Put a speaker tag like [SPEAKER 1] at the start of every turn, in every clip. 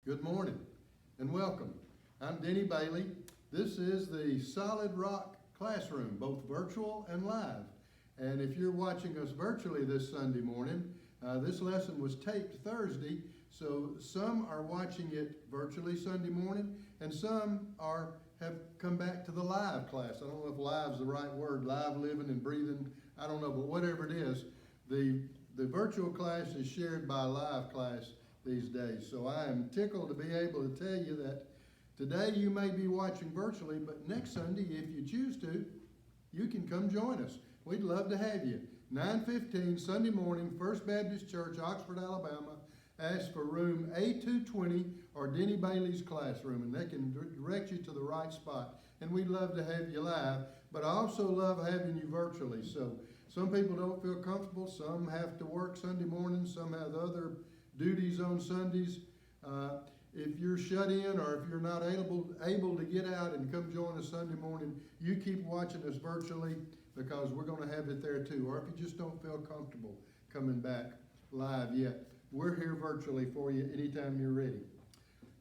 [SPEAKER 1] Good morning and welcome. I'm Denny Bailey. This is the Solid Rock Classroom, both virtual and live. And if you're watching us virtually this Sunday morning, this lesson was taped Thursday, so some are watching it virtually Sunday morning, and some have come back to the live class. I don't know if live is the right word, live living and breathing, I don't know, but whatever it is, the virtual class is shared by a live class these days. So I am tickled to be able to tell you that today you may be watching virtually, but next Sunday, if you choose to, you can come join us. We'd love to have you. 9:15 Sunday morning, First Baptist Church, Oxford, Alabama. Ask for room A220 or Denny Bailey's classroom, and they can direct you to the right spot. And we'd love to have you live, but I also love having you virtually. So some people don't feel comfortable. Some have to work Sunday morning. Some have other duties on Sundays. If you're shut in or if you're not able to get out and come join us Sunday morning, you keep watching us virtually because we're going to have it there too. Or if you just don't feel comfortable coming back live yet, we're here virtually for you anytime you're ready.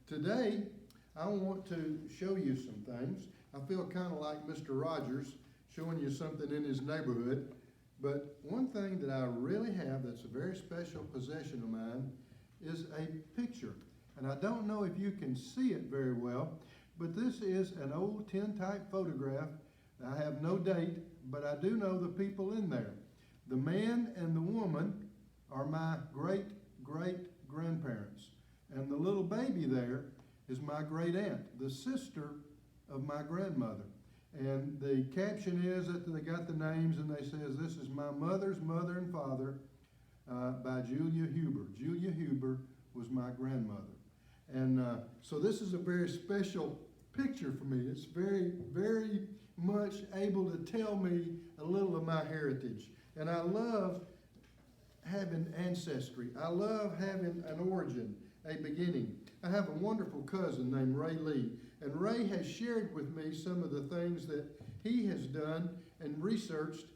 [SPEAKER 1] Today, I want to show you some things. I feel kind of like Mr. Rogers showing you something in his neighborhood. But one thing that I really have that's a very special possession of mine is a picture. And I don't know if you can see it very well, but this is an old tintype photograph. I have no date, but I do know the people in there. The man and the woman are my great-great-grandparents. And the little baby there is my great-aunt, the sister of my grandmother. And the caption is that they got the names and they says, "This is my mother's mother and father by Julia Huber." Julia Huber was my grandmother. And so this is a very special picture for me. It's very, very much able to tell me a little of my heritage. And I love having ancestry. I love having an origin, a beginning. I have a wonderful cousin named Ray Lee. And Ray has shared with me some of the things that he has done and researched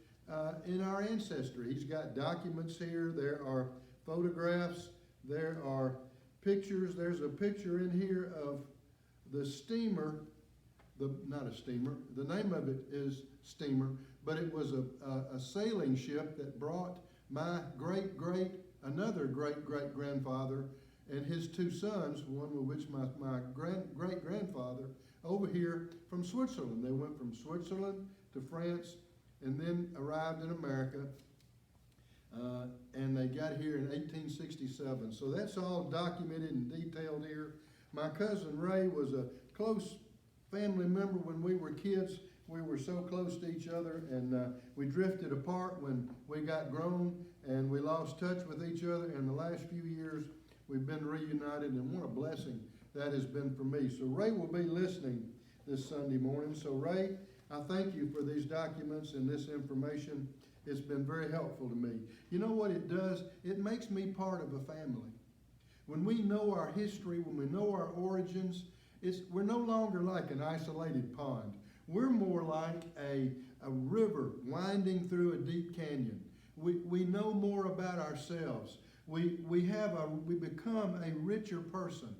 [SPEAKER 1] in our ancestry. He's got documents here. There are photographs. There are pictures. There's a picture in here of the steamer, not a steamer, the name of it is steamer, but it was a sailing ship that brought my another great-great-grandfather and his two sons, one of which my great-grandfather, over here from Switzerland. They went from Switzerland to France and then arrived in America, and they got here in 1867. So that's all documented and detailed here. My cousin Ray was a close family member when we were kids. We were so close to each other, and we drifted apart when we got grown, and we lost touch with each other. In the last few years, we've been reunited, and what a blessing that has been for me. So Ray will be listening this Sunday morning. So Ray, I thank you for these documents and this information. It's been very helpful to me. You know what it does? It makes me part of a family. When we know our history, when we know our origins, we're no longer like an isolated pond. We're more like a river winding through a deep canyon. We know more about ourselves. We become a richer person.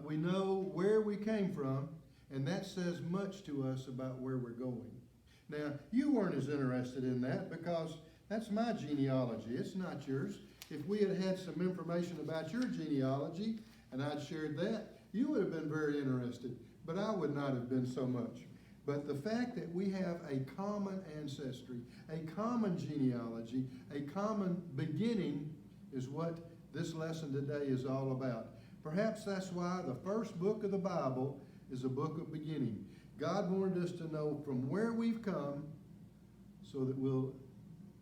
[SPEAKER 1] We know where we came from, and that says much to us about where we're going. Now, you weren't as interested in that because that's my genealogy. It's not yours. If we had had some information about your genealogy and I'd shared that, you would have been very interested, but I would not have been so much. But the fact that we have a common ancestry, a common genealogy, a common beginning is what this lesson today is all about. Perhaps that's why the first book of the Bible is a book of beginning. God wanted us to know from where we've come so that we'll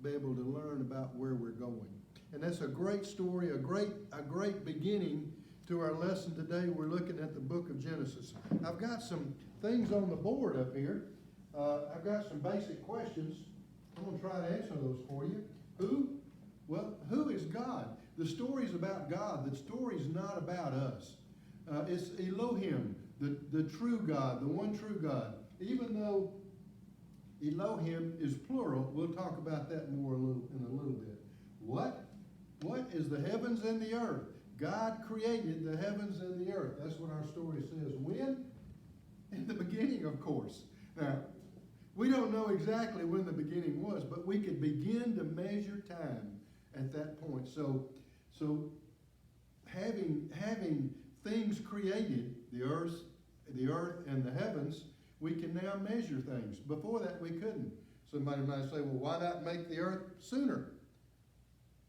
[SPEAKER 1] be able to learn about where we're going. And that's a great story, a great beginning to our lesson today. We're looking at the book of Genesis. I've got some things on the board up here. I've got some basic questions. I'm going to try to answer those for you. Who? Well, who is God? The story's about God. The story's not about us. It's Elohim, the true God, the one true God. Even though Elohim is plural, we'll talk about that more in a little bit. What is the heavens and the earth? God created the heavens and earth. That's what our story says. When? In the beginning, of course. Now, we don't know exactly when the beginning was, but we could begin to measure time at that point. So having things created, the earth and the heavens, we can now measure things. Before that, we couldn't. Somebody might say, well, why not make the earth sooner?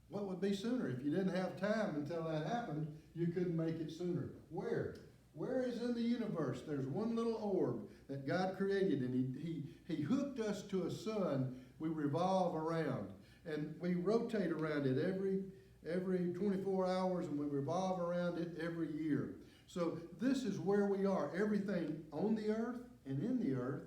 [SPEAKER 1] What would be sooner? If you didn't have time until that happened, you couldn't make it sooner. Where? Where is in the universe? There's one little orb that God created, and he hooked us to a sun we revolve around. And we rotate around it every 24 hours, and we revolve around it every year. So this is where we are. Everything on the earth and in the earth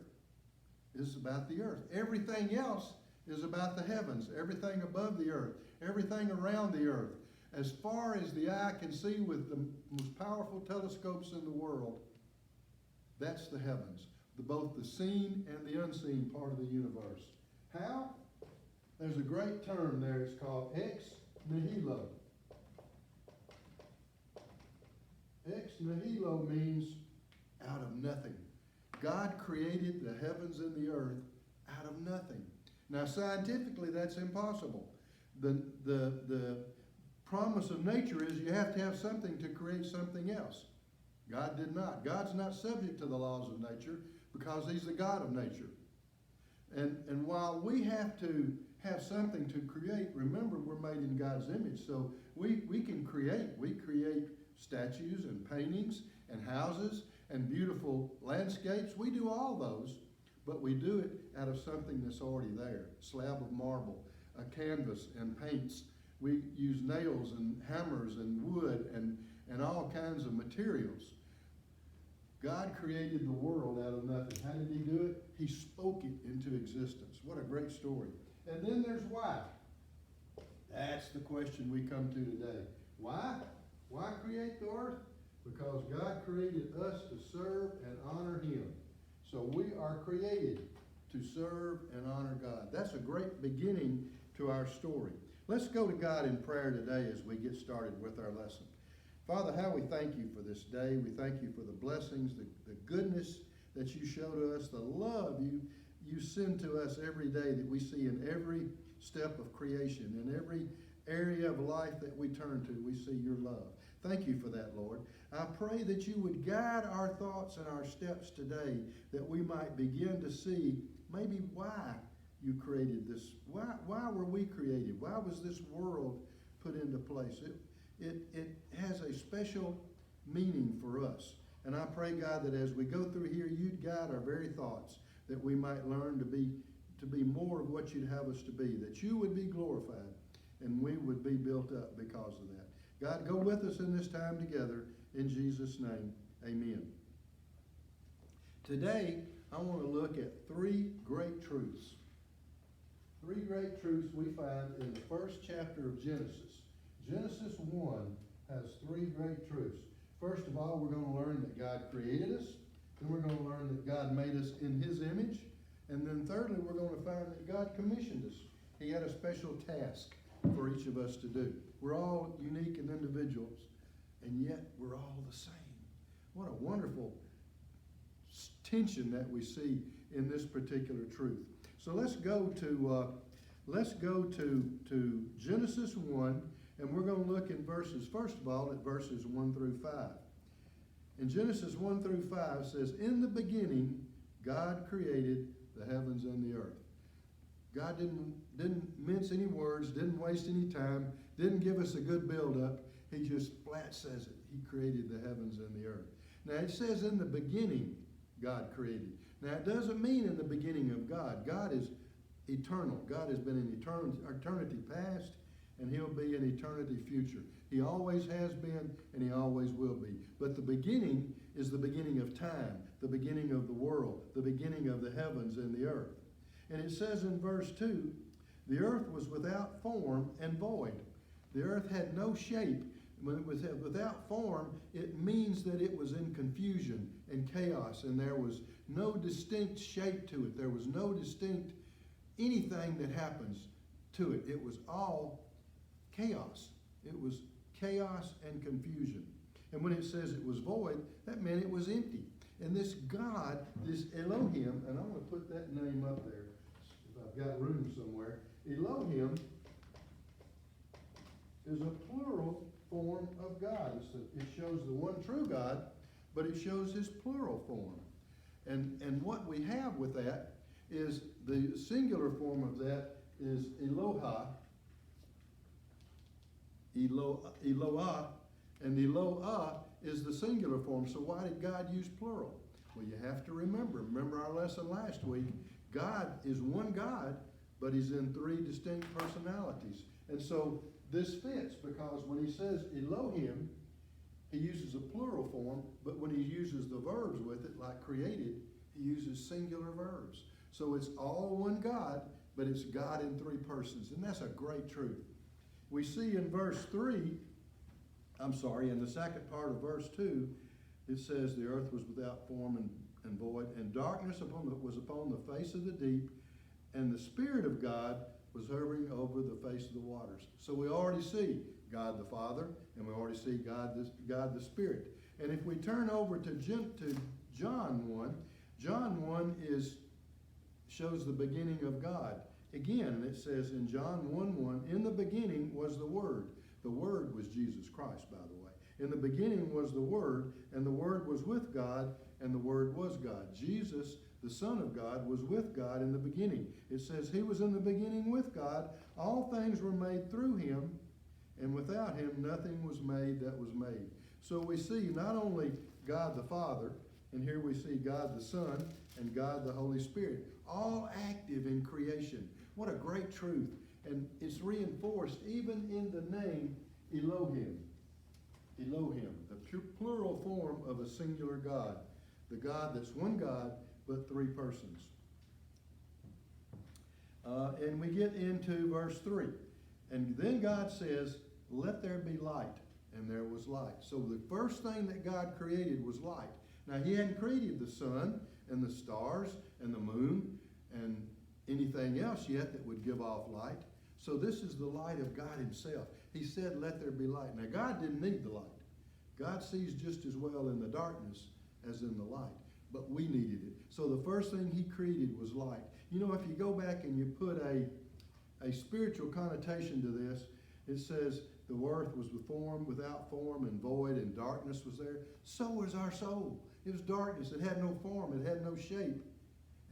[SPEAKER 1] is about the earth. Everything else is about the heavens. Everything above the earth. Everything around the earth. As far as the eye can see with the most powerful telescopes in the world, that's the heavens. Both the seen and the unseen part of the universe. How? There's a great term there. It's called ex nihilo. Ex nihilo means out of nothing. God created the heavens and the earth out of nothing. Now, scientifically, that's impossible. The promise of nature is you have to have something to create something else. God did not. God's not subject to the laws of nature because he's the God of nature. And while we have to have something to create, remember we're made in God's image, so we can create. We create statues and paintings and houses and beautiful landscapes. We do all those, but we do it out of something that's already there. Slab of marble, a canvas and paints. We use nails and hammers and wood and all kinds of materials. God created the world out of nothing. How did he do it? He spoke it into existence. What a great story. And then there's why. That's the question we come to today. Why? Why create the earth? Because God created us to serve and honor him. So we are created to serve and honor God. That's a great beginning to our story. Let's go to God in prayer today as we get started with our lesson. Father, how we thank you for this day. We thank you for the blessings, the goodness that you show to us, the love you send to us every day that we see in every step of creation, in every area of life that we turn to, we see your love. Thank you for that, Lord. I pray that you would guide our thoughts and our steps today, that we might begin to see maybe why you created this. Why were we created? Why was this world put into place? It has a special meaning for us. And I pray, God, that as we go through here, you'd guide our very thoughts, that we might learn to be more of what you'd have us to be, that you would be glorified and we would be built up because of that. God, go with us in this time together. In Jesus' name, amen. Today, I want to look at three great truths. Three great truths we find in the first chapter of Genesis. Genesis 1 has three great truths. First of all, we're going to learn that God created us. Then we're going to learn that God made us in his image. And then thirdly, we're going to find that God commissioned us. He had a special task for each of us to do. We're all unique and individuals, and yet we're all the same. What a wonderful tension that we see in this particular truth. So let's go to Genesis 1, and we're going to look in verses, first of all, at verses 1 through 5. In Genesis 1 through 5 says, "In the beginning, God created the heavens and the earth." God didn't mince any words, didn't waste any time, didn't give us a good build-up. He just flat says it. He created the heavens and the earth. Now it says in the beginning, God created. Now it doesn't mean in the beginning of God. God is eternal. God has been in eternity past, and he'll be in eternity future. He always has been, and he always will be. But the beginning is the beginning of time, the beginning of the world, the beginning of the heavens and the earth. And it says in verse 2, the earth was without form and void. The earth had no shape. When it was without form, it means that it was in confusion and chaos, and there was no distinct shape to it. There was no distinct anything that happens to it. It was all chaos. It was chaos and confusion. And when it says it was void, that meant it was empty. And this God, this Elohim, and I'm going to put that name up there if I've got room somewhere. Elohim is a plural form of God. It shows the one true God, but it shows his plural form. And what we have with that is the singular form of that is Eloha, Eloah, and Eloah is the singular form. So why did God use plural? Well, you have to remember our lesson last week. God is one God, but he's in three distinct personalities. And so this fits because when he says Elohim, he uses a plural form, but when he uses the verbs with it, like created, he uses singular verbs. So it's all one God, but it's God in three persons. And that's a great truth. We see in in the second part of verse 2, it says the earth was without form and void, and darkness was upon the face of the deep, and the Spirit of God was hovering over the face of the waters. So we already see God the Father, and we already see God the Spirit. And if we turn over to John 1, John 1 shows the beginning of God. Again, it says in John 1:1, in the beginning was the Word. The Word was Jesus Christ, by the way. In the beginning was the Word, and the Word was with God, and the Word was God. Jesus, the Son of God, was with God in the beginning. It says he was in the beginning with God. All things were made through him, and without him nothing was made that was made. So we see not only God the Father, and here we see God the Son and God the Holy Spirit, all active in creation. What a great truth. And it's reinforced even in the name Elohim. Elohim, the plural form of a singular God. The God that's one God, but three persons. And we get into verse 3. And then God says, let there be light. And there was light. So the first thing that God created was light. Now, he hadn't created the sun and the stars and the moon and anything else yet that would give off light. So this is the light of God himself. He said, let there be light. Now, God didn't need the light. God sees just as well in the darkness as in the light. But we needed it. So the first thing he created was light. You know, if you go back and you put a spiritual connotation to this, it says the earth was without form and void, and darkness was there. So was our soul. It was darkness. It had no form. It had no shape.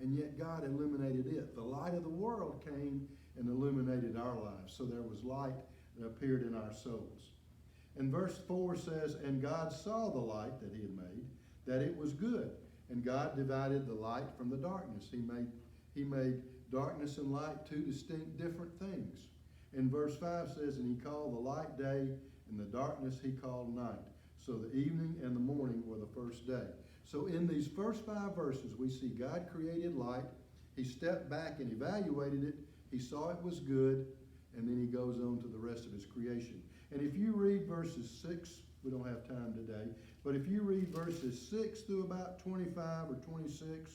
[SPEAKER 1] And yet God illuminated it. The light of the world came and illuminated our lives. So there was light that appeared in our souls. And verse 4 says, and God saw the light that he had made, that it was good. And God divided the light from the darkness. He made darkness and light two distinct different things. And verse 5 says, and he called the light day, and the darkness he called night. So the evening and the morning were the first day. So in these first 5 verses, we see God created light. He stepped back and evaluated it. He saw it was good, and then he goes on to the rest of his creation. And if you read verses 6, we don't have time today, but if you read verses 6 through about 25 or 26,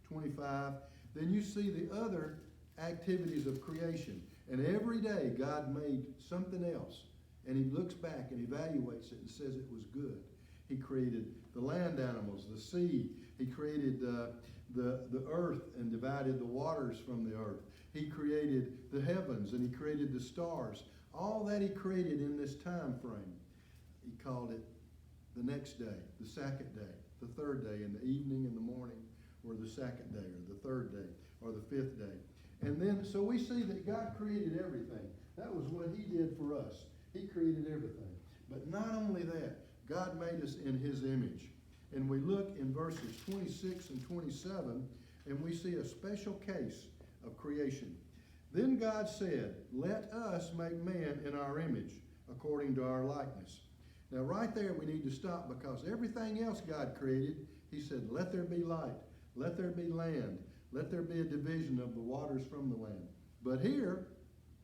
[SPEAKER 1] 25, then you see the other activities of creation. And every day God made something else. And he looks back and evaluates it and says it was good. He created the land animals, the sea. He created the earth and divided the waters from the earth. He created the heavens and he created the stars. All that he created in this time frame. He called it the next day, the second day, the third day, and the evening and the morning were the second day, or the third day, or the fifth day. And then, so we see that God created everything. That was what he did for us. He created everything. But not only that, God made us in his image. And we look in verses 26 and 27, and we see a special case of creation. Then God said, let us make man in our image, according to our likeness. Now right there we need to stop, because everything else God created, he said, let there be light, let there be land, let there be a division of the waters from the land. But here,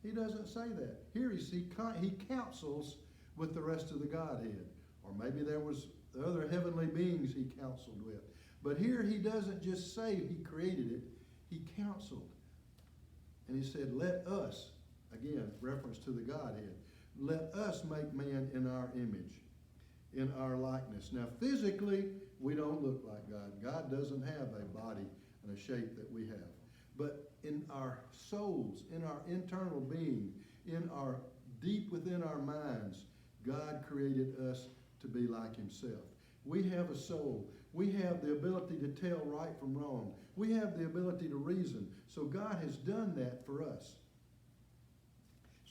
[SPEAKER 1] he doesn't say that. Here he counsels with the rest of the Godhead. Or maybe there was the other heavenly beings he counseled with. But here he doesn't just say he created it, he counseled. And he said, let us, again, reference to the Godhead, let us make man in our image. in our likeness. Now, physically, we don't look like God. God doesn't have a body and a shape that we have. But in our souls, in our internal being, in our deep within our minds, God created us to be like himself. We have a soul. We have the ability to tell right from wrong. We have the ability to reason. So God has done that for us.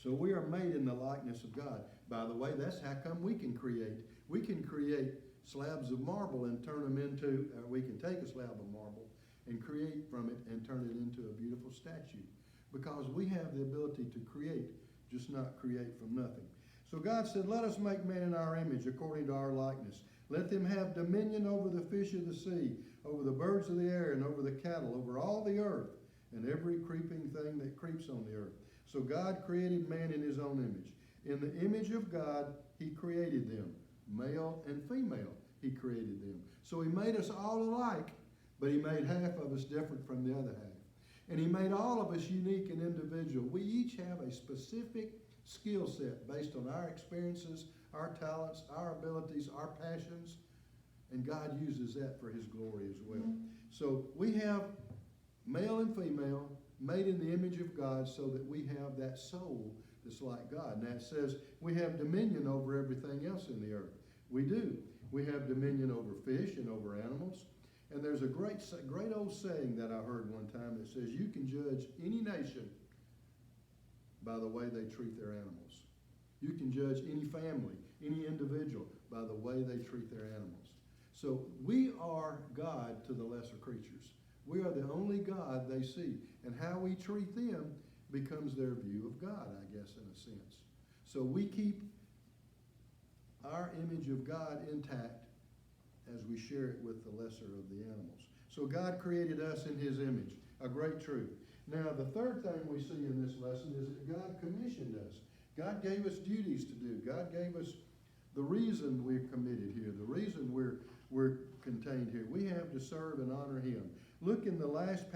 [SPEAKER 1] So we are made in the likeness of God. By the way, that's how come we can create. We can create slabs of marble and turn them into, we can take a slab of marble and create from it and turn it into a beautiful statue. Because we have the ability to create, just not create from nothing. So God said, let us make man in our image according to our likeness. Let them have dominion over the fish of the sea, over the birds of the air, and over the cattle, over all the earth, and every creeping thing that creeps on the earth. So God created man in his own image. In the image of God, he created them. Male and female, he created them. So he made us all alike, but he made half of us different from the other half. And he made all of us unique and individual. We each have a specific skill set based on our experiences, our talents, our abilities, our passions, and God uses that for his glory as well. So we have male and female made in the image of God so that we have that soul that's like God. And that says we have dominion over everything else in the earth. We do. We have dominion over fish and over animals. And there's a great old saying that I heard one time that says you can judge any nation by the way they treat their animals. You can judge any family, any individual by the way they treat their animals. So we are God to the lesser creatures. We are the only God they see. And how we treat them becomes their view of God, I guess, in a sense. So we keep our image of God intact as we share it with the lesser of the animals. So God created us in his image, a great truth. Now, the third thing we see in this lesson is that God commissioned us. God gave us duties to do. God gave us the reason we're committed here, the reason we're contained here. We have to serve and honor him. Look in the last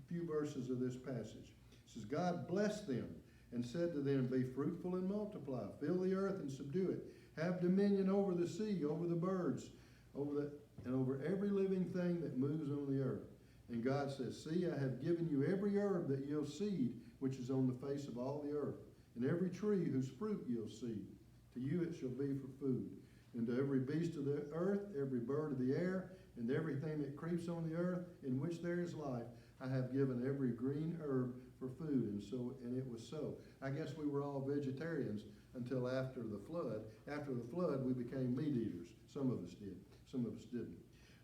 [SPEAKER 1] few verses of this passage. It says, God blessed them and said to them, be fruitful and multiply, fill the earth and subdue it, have dominion over the sea, over the birds, and over every living thing that moves on the earth. And God says, see, I have given you every herb that yields seed, which is on the face of all the earth, and every tree whose fruit yields seed. To you it shall be for food. And to every beast of the earth, every bird of the air, and everything that creeps on the earth, in which there is life, I have given every green herb for food. And it was so. I guess we were all vegetarians until after the flood. After the flood, we became meat eaters. Some of us did. Some of us didn't.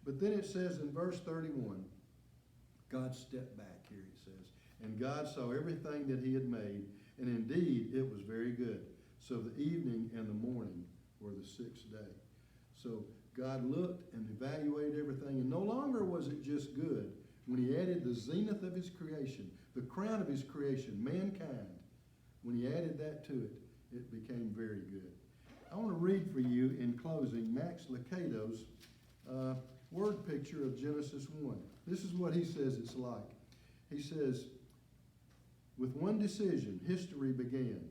[SPEAKER 1] But then it says in verse 31, God stepped back here, it says, and God saw everything that he had made, and indeed it was very good. So the evening and the morning were the sixth day. So God looked and evaluated everything, and no longer was it just good. When he added the zenith of his creation, the crown of his creation, mankind, when he added that to it, it became very good. I want to read for you in closing Max Lucado's word picture of Genesis 1. This is what he says it's like. He says, with one decision, history began.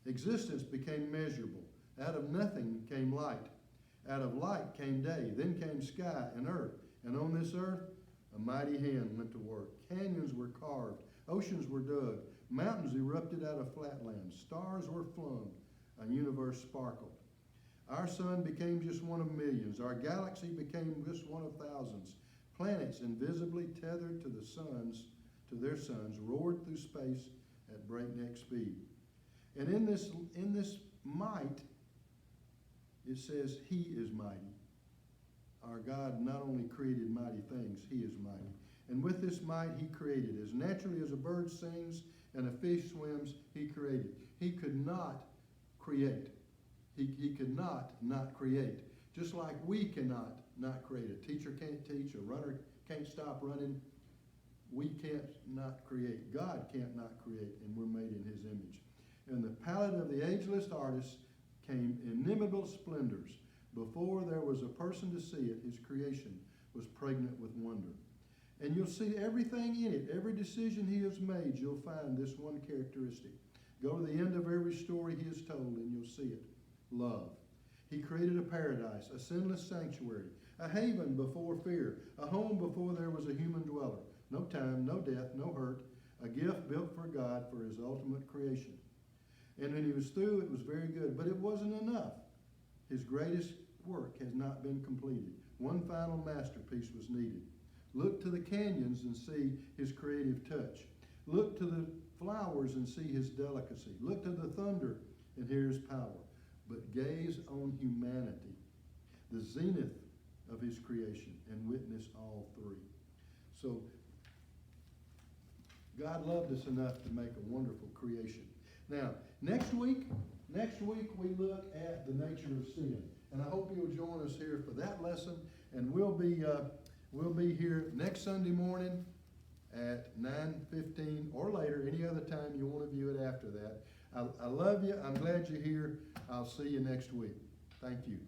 [SPEAKER 1] Existence became measurable. Out of nothing came light. Out of light came day. Then came sky and earth. And on this earth, a mighty hand went to work. Canyons were carved. Oceans were dug. Mountains erupted out of flatlands. Stars were flung. A universe sparkled. Our sun became just one of millions. Our galaxy became just one of thousands. Planets invisibly tethered to their suns, roared through space at breakneck speed. And in this might, it says he is mighty. Our God not only created mighty things, he is mighty. And with this might he created. As naturally as a bird sings and a fish swims, he created. He could not create. He could not create. Just like we cannot not create. A teacher can't teach. A runner can't stop running. We can't not create. God can't not create, and we're made in his image. And the palette of the ageless artist came inimitable splendors. Before there was a person to see it, his creation was pregnant with wonder. And you'll see everything in it. Every decision he has made, you'll find this one characteristic. Go to the end of every story he has told, and you'll see it. Love. He created a paradise, a sinless sanctuary, a haven before fear, a home before there was a human dweller. No time, no death, no hurt, a gift built for God for his ultimate creation. And when he was through, it was very good, but it wasn't enough. His greatest work has not been completed. One final masterpiece was needed. Look to the canyons and see his creative touch. Look to the flowers and see his delicacy. Look to the thunder and hear his power. But gaze on humanity, the zenith of his creation, and witness all three. So, God loved us enough to make a wonderful creation. Now, next week we look at the nature of sin. And I hope you'll join us here for that lesson. And we'll be here next Sunday morning at 9:15 or later, any other time you want to view it after that. I love you. I'm glad you're here. I'll see you next week. Thank you.